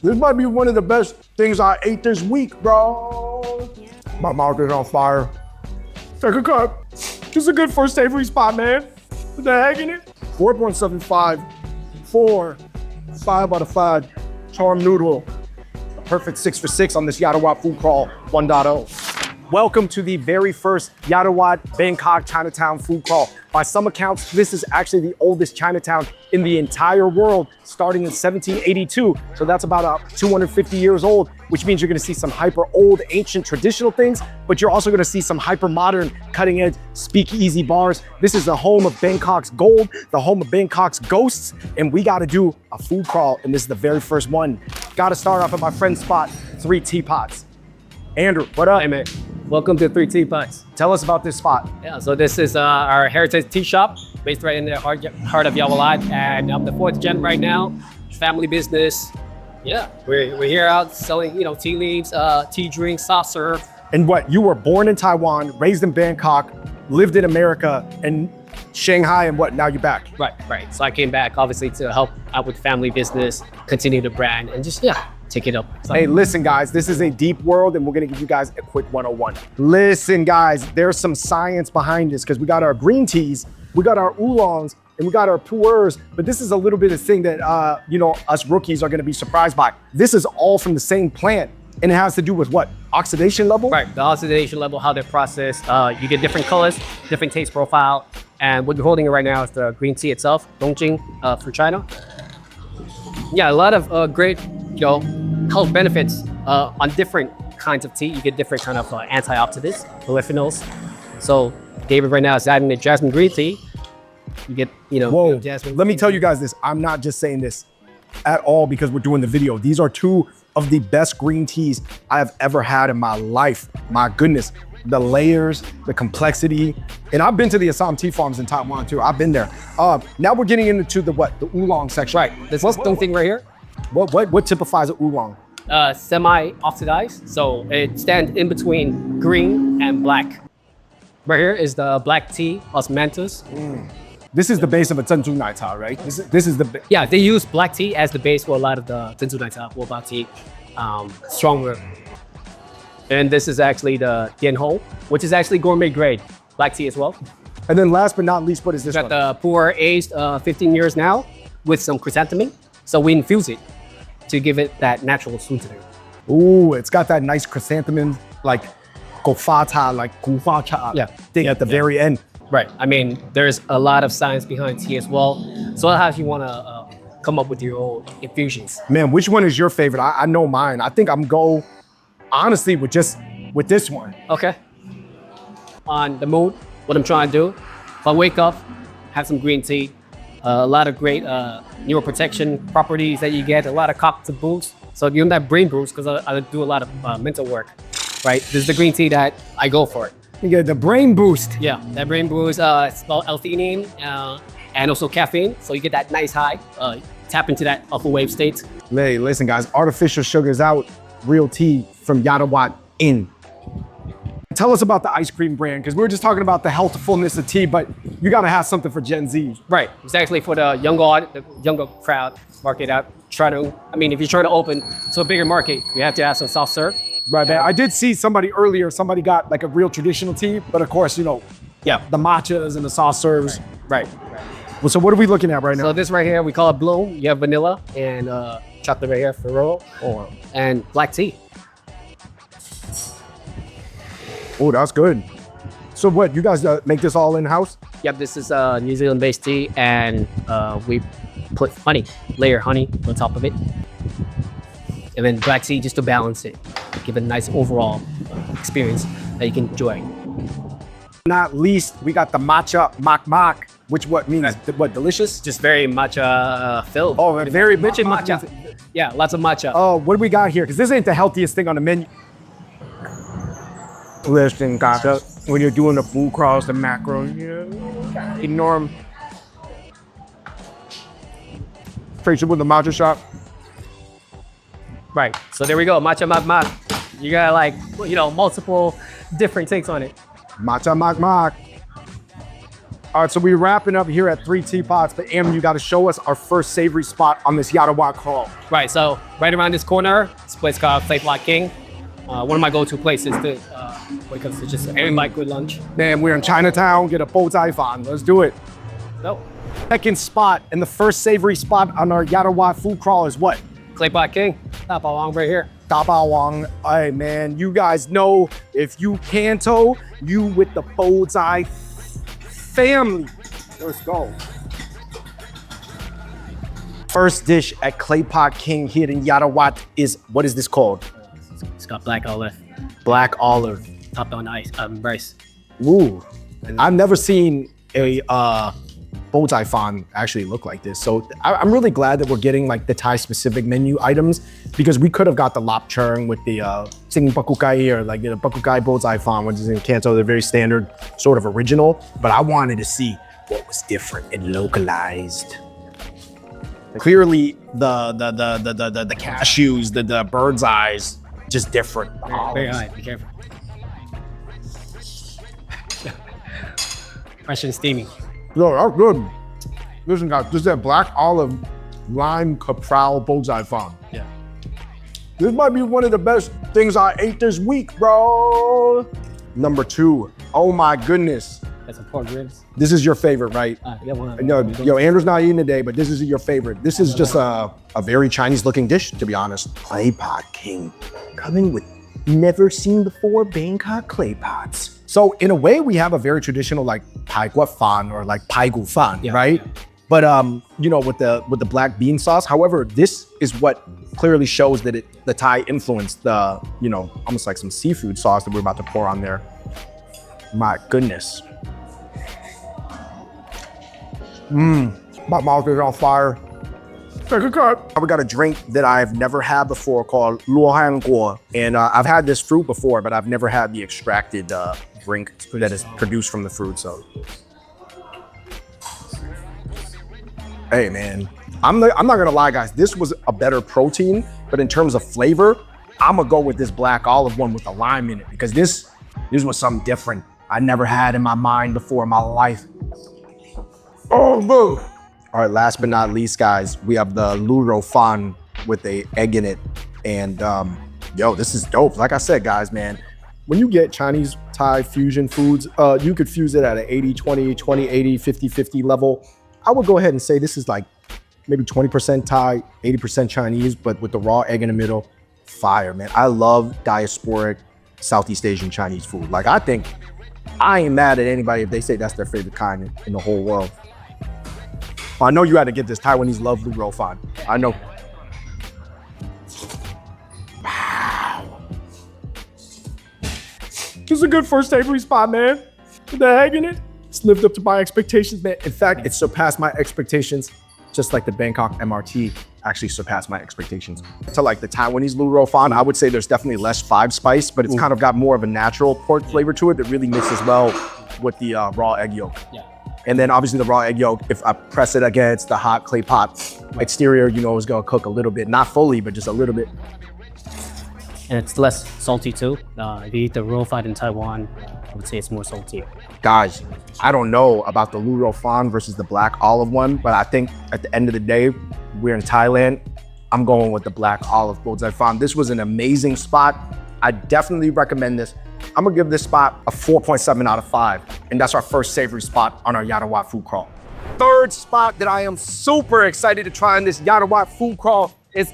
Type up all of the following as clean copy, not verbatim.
This might be one of the best things I ate this week, bro. My mouth is on fire. Take a cup. This is a good first savory spot, man. Put the heck in it. 4.75 for 5 out of 5 charm noodle. A perfect 6 for 6 on this Yatawat food crawl 1.0. Welcome to the very first Yatawat Bangkok Chinatown food crawl. By some accounts, this is actually the oldest Chinatown in the entire world, starting in 1782. So that's about 250 years old, which means you're gonna see some hyper old, ancient, traditional things, but you're also gonna see some hyper modern, cutting edge speakeasy bars. This is the home of Bangkok's gold, the home of Bangkok's ghosts, and we gotta do a food crawl, and this is the very first one. Gotta start off at my friend's spot, 3 Teapots. Andrew, what up? Hey man, welcome to 3 Teapots. Tell us about this spot. Yeah, so this is our heritage tea shop based right in the heart of Yaowarat, and I'm the 4th gen right now. Family business. Yeah, we're here out selling, tea leaves, tea drinks, soft serve. And what, you were born in Taiwan, raised in Bangkok, lived in America and Shanghai, and what, now you're back? Right. So I came back obviously to help out with family business, continue the brand, and just, take it up. So, hey, listen guys, this is a deep world and we're gonna give you guys a quick 101. Listen guys, there's some science behind this because we got our green teas, we got our oolongs, and we got our pu'ers, but this is a little bit of thing that, us rookies are gonna be surprised by. This is all from the same plant and it has to do with what? Oxidation level? Right, the oxidation level, how they're processed. You get different colors, different taste profile. And what you're holding right now is the green tea itself, Dongjing for China. Yeah, a lot of great, health benefits on different kinds of tea. You get different kind of antioxidants, polyphenols. So David right now is adding the jasmine green tea. You get, Whoa, jasmine. Let me tell you guys this. I'm not just saying this at all because we're doing the video. These are 2 of the best green teas I have ever had in my life. My goodness, the layers, the complexity. And I've been to the Assam tea farms in Taiwan too. I've been there. Now we're getting into the oolong section. Right, this thing right here. What typifies an oolong? Semi-oxidized, so it stands in between green and black. Right here is the black tea osmanthus. This is the base of a zhenzu naita, right? This is the yeah. They use black tea as the base for a lot of the zhenzu naita, boba tea, stronger. And this is actually the dianhou, which is actually gourmet grade black tea as well. And then last but not least, what is this one? Got the pu'er aged 15 years now with some chrysanthemum. So we infuse it to give it that natural sweetener. Ooh, it's got that nice chrysanthemum, like gofata, like gufacha thing at the very end. Right. I mean, there's a lot of science behind tea as well. So how do you want to come up with your own infusions? Man, which one is your favorite? I know mine. I think I'm honestly with this one. Okay. On the mood, what I'm trying to do, if I wake up, have some green tea, a lot of great neuroprotection properties that you get, a lot of cognitive boosts. So you don't have brain boosts because I do a lot of mental work, right? This is the green tea that I go for it. You get the brain boost. Yeah, that brain boost, it's called L-theanine and also caffeine. So you get that nice high, tap into that alpha wave state. Hey, listen guys, artificial sugars out, real tea from Yatawat in. Tell us about the ice cream brand, because we were just talking about the healthfulness of tea, but you gotta have something for Gen Z. Right, it's actually for the younger crowd, market out. If you're trying to open to a bigger market, you have to have some soft serve. Right, man. I did see somebody got like a real traditional tea, but of course, the matchas and the soft serves. Right. Well, so what are we looking at right now? So this right here, we call it Bloom. You have vanilla and chocolate right here, Ferrero, and black tea. Oh, that's good. So what, you guys make this all in-house? Yep, this is New Zealand-based tea, and we put layer honey on top of it. And then black tea just to balance it, give it a nice overall experience that you can enjoy. Not least, we got the matcha mak, which means delicious? Just very matcha filled. Oh, very matcha. Yeah, lots of matcha. Oh, what do we got here? Because this ain't the healthiest thing on the menu. Listen, guys, when you're doing the food crawls, the macros, ignore them. Face it with the matcha shop. Right, so there we go, matcha mak. You got multiple different takes on it. Matcha mak. All right, so we're wrapping up here at 3 Teapots, but Am, you got to show us our first savory spot on this Yatawat crawl. Right, so right around this corner, this place called Claypot King. One of my go-to places to because it's just everybody good lunch. Man, we're in Chinatown, get a bow tie fan. Let's do it. So, Second spot and the first savory spot on our Yatawat food crawl is what? Claypot King, Teapots right here. Dabawang. Hey man, you guys know if you Kanto, you with the bow tie family. Let's go. First dish at Claypot King here in Yatawat is, what is this called? It's got black olive, Black olive. topped on rice. Ooh, I've never seen a bow tie fan actually look like this. So I'm really glad that we're getting like the Thai specific menu items, because we could have got the lap churng with the sing bakukai or like the bakukai bow tie fan, which is in Kanto, they're very standard sort of original, but I wanted to see what was different and localized. Clearly the cashews, the bird's eyes, just different. Very high, be careful. Fresh and steamy. Yo, that's good. Listen guys, this is that black olive lime caprao bow tie fan. Yeah. This might be one of the best things I ate this week, bro. Number 2, oh my goodness. That's a pork ribs. This is your favorite, right? Yeah, one Yo, Andrew's not eating today, but this is your favorite. This is just a very Chinese looking dish, to be honest. Claypot King, coming with never seen before Bangkok clay pots. So in a way, we have a very traditional like pai guat fan or like pai gu fan, right? Yeah. But you know, with the black bean sauce. However, this is what clearly shows that the Thai influenced the, you know, almost like some seafood sauce that we're about to pour on there. My goodness. My mouth is on fire. Take a cut. We got a drink that I've never had before called luo han guo. And I've had this fruit before, but I've never had the extracted drink that is produced from the fruit, so. Hey man, I'm not gonna lie guys, this was a better protein, but in terms of flavor, I'm gonna go with this black olive one with the lime in it, because this was something different I never had in my mind before in my life. Oh, boo. All right, last but not least, guys, we have the luro fan with a egg in it. And yo, this is dope. Like I said, guys, man, when you get Chinese Thai fusion foods, you could fuse it at an 80-20, 20-80, 50-50 level. I would go ahead and say this is like maybe 20% Thai, 80% Chinese, but with the raw egg in the middle. Fire, man. I love diasporic Southeast Asian Chinese food. Like, I think I ain't mad at anybody if they say that's their favorite kind in the whole world. I know you had to get this. Taiwanese love luro fan. I know. Wow. This is a good first savory spot, man. With the egg in it. It's lived up to my expectations, man. In fact, it surpassed my expectations, just like the Bangkok MRT actually surpassed my expectations. To like the Taiwanese luro fan, I would say there's definitely less 5 spice, but it's kind of got more of a natural pork flavor to it that really mixes well with the raw egg yolk. Yeah. And then obviously the raw egg yolk, if I press it against the hot clay pot exterior, you know it's gonna cook a little bit, not fully, but just a little bit. And it's less salty too. If you eat the raw fan in Taiwan, I would say it's more salty. Guys, I don't know about the luro fan versus the black olive one, but I think at the end of the day, we're in Thailand. I'm going with the black olive bow tie fan. This was an amazing spot. I definitely recommend this. I'm gonna give this spot a 4.7 out of 5. And that's our first savory spot on our Yatawat food crawl. Third spot that I am super excited to try on this Yatawat food crawl is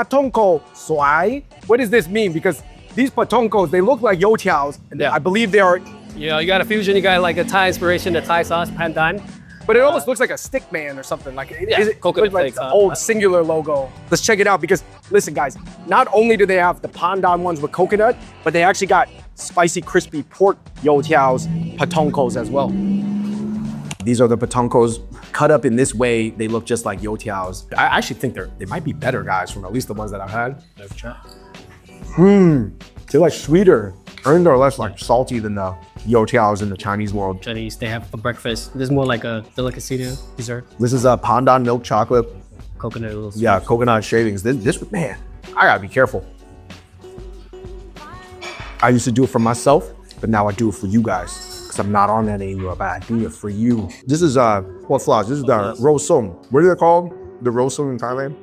Tong Go Savoey. What does this mean? Because these patonkos, they look like youtiaos, and I believe they are. You know, you got a fusion, you got like a Thai inspiration, the Thai sauce, pandan. But it almost looks like a stick man or something. Like, is it coconut like flakes, the old singular logo? Let's check it out, because listen guys, not only do they have the pandan ones with coconut, but they actually got spicy, crispy pork youtiaos, patonkos as well. These are the patonkos cut up in this way. They look just like youtiaos. I actually think they might be better, guys, from at least the ones that I've had. They're like sweeter, and they're less like salty than the youtiaos in the Chinese world. Chinese, they have for breakfast. This is more like a delicacy dessert. This is a pandan milk chocolate. Coconut noodles. Yeah, coconut shavings. This man, I gotta be careful. I used to do it for myself, but now I do it for you guys, because because I'm not on that anymore, but I do it for you. This is what flowers? This is the rosum. What are they called? The rosum in Thailand?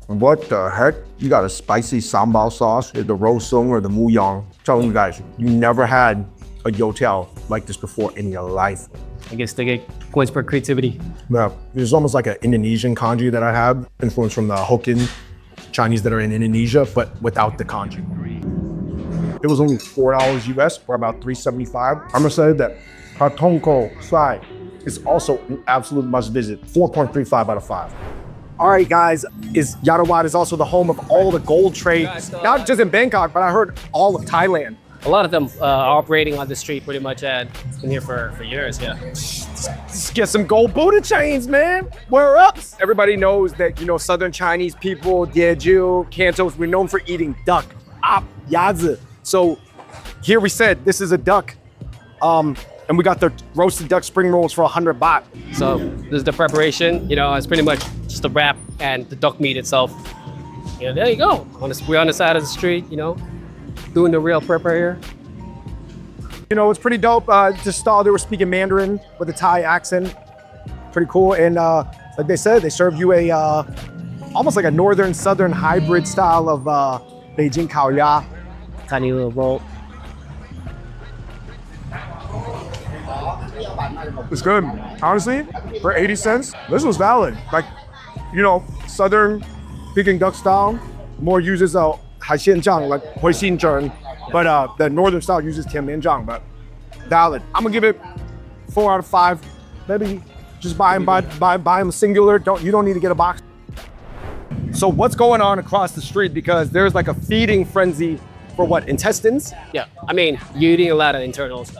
What the heck? You got a spicy sambal sauce, the rosum or the muyang. Telling you guys, you never had a youtiao like this before in your life. I guess they get points for creativity. Yeah, there's almost like an Indonesian kanji that I have, influenced from the Hokkien Chinese that are in Indonesia, but without the kanji. It was only $4 US for about $3.75. I'm gonna say that Tong Go Savoey is also an absolute must visit. 4.35 out of 5. All right, guys, Yatawat is also the home of all the gold trade, not just in Bangkok, but I heard all of Thailand. A lot of them are operating on the street pretty much, and it's been here for years, yeah. Let's get some gold Buddha chains, man. We're up. Everybody knows that, you know, Southern Chinese people, Jeju, Cantos, we're known for eating duck, ap, yazi. So here we said, this is a duck. And we got the roasted duck spring rolls for 100 baht. So this is the preparation, you know, it's pretty much just the wrap and the duck meat itself. You know, there you go. We're on the side of the street, you know, doing the real prep right here. You know, it's pretty dope. This stall, they were speaking Mandarin with a Thai accent. Pretty cool. And like they said, they serve you a almost like a northern southern hybrid style of Beijing Kao Ya. Tiny little roll. It's good. Honestly, for 80 cents, this was valid. Like, you know, southern Peking duck style more uses haixianjiang, like huixinzheng, but the northern style uses tianmianjiang, but valid. I'm gonna give it 4 out of 5. Maybe just buy them singular. You don't need to get a box. So what's going on across the street? Because there's like a feeding frenzy for what, intestines? Yeah, I mean, you're eating a lot of internals.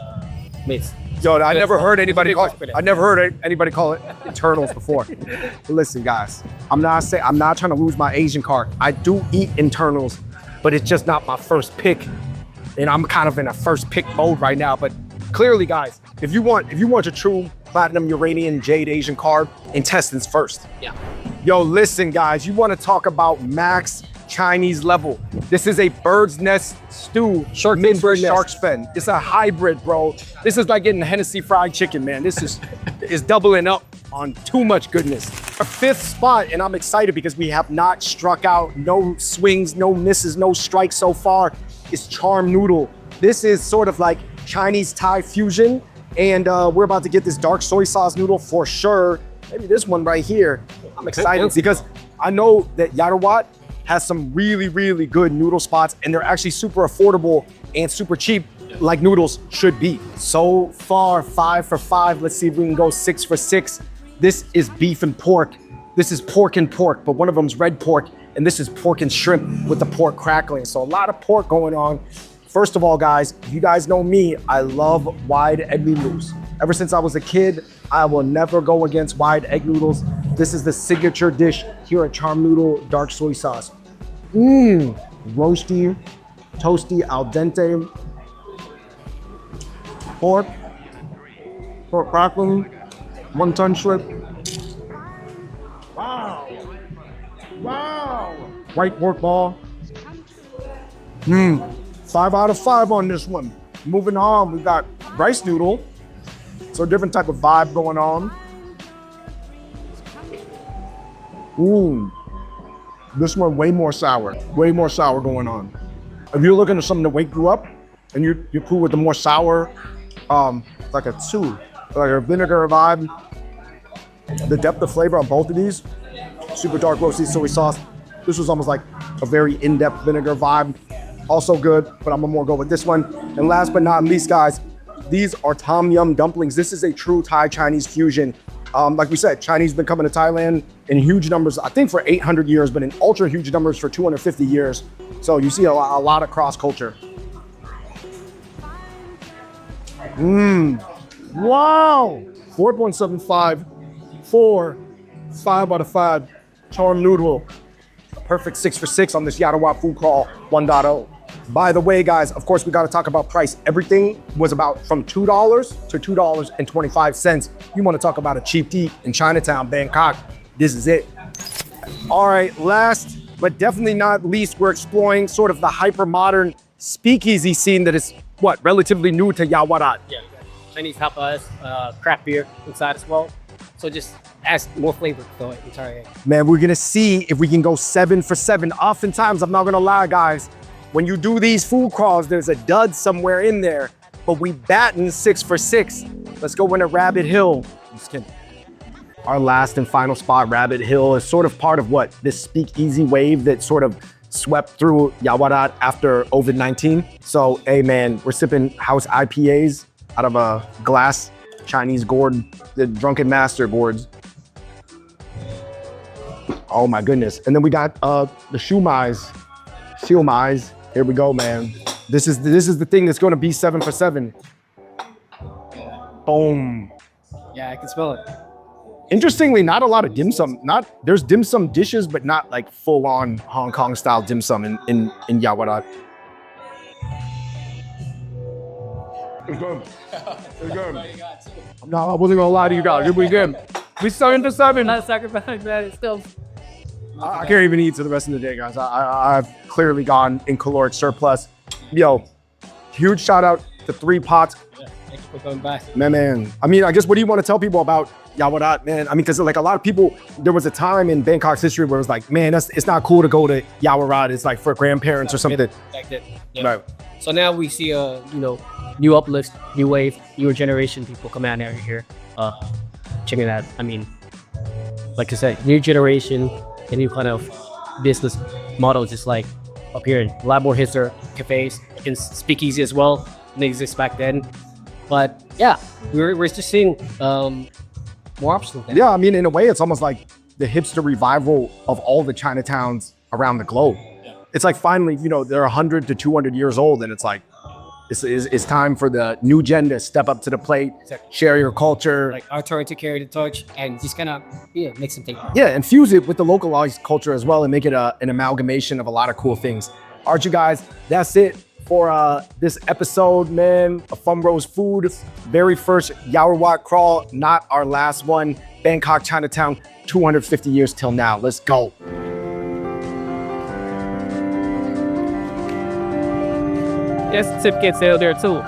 Meats. Yo, I never heard anybody call it internals before. Listen, guys, I'm not trying to lose my Asian card. I do eat internals, but it's just not my first pick. And I'm kind of in a first pick mode right now. But clearly, guys, if you want a true platinum Uranian jade Asian card, intestines first. Yeah. Yo, listen, guys, you want to talk about max Chinese level. This is a bird's nest stew. Shark's fin. It's a hybrid, bro. This is like getting Hennessy fried chicken, man. This is doubling up on too much goodness. Our 5th spot, and I'm excited because we have not struck out. No swings, no misses, no strikes so far. Is charm noodle. This is sort of like Chinese Thai fusion, and we're about to get this dark soy sauce noodle for sure. Maybe this one right here. I'm excited because I know that Yaowarat has some really, really good noodle spots, and they're actually super affordable and super cheap, like noodles should be. So far, 5 for 5. Let's see if we can go 6 for 6. This is beef and pork. This is pork and pork, but one of them's red pork, and this is pork and shrimp with the pork crackling. So a lot of pork going on. First of all, guys, you guys know me, I love wide egg noodles. Ever since I was a kid, I will never go against wide egg noodles. This is the signature dish here at Charm Noodle Dark Soy Sauce. Roasty, toasty, al dente. Pork crackling, 1-ton shrimp. Wow. White pork ball. 5 out of 5 on this one. Moving on, we got rice noodle. So a different type of vibe going on. This one way more sour going on. If you're looking for something to wake you up and you're cool with the more sour, like a tzu, like a vinegar vibe, the depth of flavor on both of these, super dark roasty soy sauce. This was almost like a very in-depth vinegar vibe. Also good, but I'm gonna more go with this one. And last but not least, guys, these are tom yum dumplings. This is a true Thai Chinese fusion. Like we said, Chinese been coming to Thailand in huge numbers, I think for 800 years, but in ultra huge numbers for 250 years. So you see a lot of cross culture. Wow. 4.75 for 5 out of 5 charm noodle. Perfect 6 for 6 on this Yatawat food crawl 1.0. By the way, guys, of course, we got to talk about price. Everything was about from $2 to $2.25. You want to talk about a cheap eat in Chinatown, Bangkok, this is it. All right, last but definitely not least, we're exploring sort of the hyper modern speakeasy scene that is what, relatively new to Yaowarat. Yeah, Chinese tapas, craft beer inside as well. So just adds more flavor to the entire egg. Man, we're gonna see if we can go 7 for 7. Oftentimes, I'm not gonna lie, guys, when you do these food crawls, there's a dud somewhere in there, but we batting 6 for 6. Let's go into Rabbit Hill. I'm just kidding. Our last and final spot, Rabbit Hill, is sort of part of what? This speakeasy wave that sort of swept through Yaowarat after COVID-19. So, hey man, we're sipping house IPAs out of a glass Chinese gourd, the Drunken Master gourds. Oh my goodness. And then we got the shumais. Here we go, man. This is the thing that's gonna be 7 for 7. Boom. Yeah, I can smell it. Interestingly, not a lot of dim sum. There's dim sum dishes, but not like full on Hong Kong style dim sum in Yaowarat. It's good. It's good. No, I wasn't gonna lie to you guys. It was good. We 7 for 7. Not sacrifice, man. It's still. I can't even eat for the rest of the day, guys. I've clearly gone in caloric surplus. Yo, huge shout out to 3 Pots. Yeah, thank you for coming back. Man. I mean, I guess what do you want to tell people about Yaowarat, man? I mean, because like a lot of people, there was a time in Bangkok's history where it was like, man, it's not cool to go to Yaowarat. It's like for grandparents or something. Like that. Yeah. Right. So now we see a new uplift, new wave, newer generation people come out here, checking it out. I mean, like I said, new generation, a new kind of business model, just like appearing. A lot more hipster cafes, and speakeasy as well. Didn't exist back then, but yeah, we're just seeing more options. Yeah, I mean, in a way, it's almost like the hipster revival of all the Chinatowns around the globe. Yeah. It's like finally, they're 100 to 200 years old, and it's like, it's time for the new gen to step up to the plate, share your culture. Like our turn to carry the torch and just kind of make something. Yeah, and fuse it with the localized culture as well and make it an amalgamation of a lot of cool things. All right, you guys, that's it for this episode, man, of Fung Bros Food. Very first Yaowarat crawl, not our last one. Bangkok, Chinatown, 250 years till now. Let's go. Yes, tip gets there too.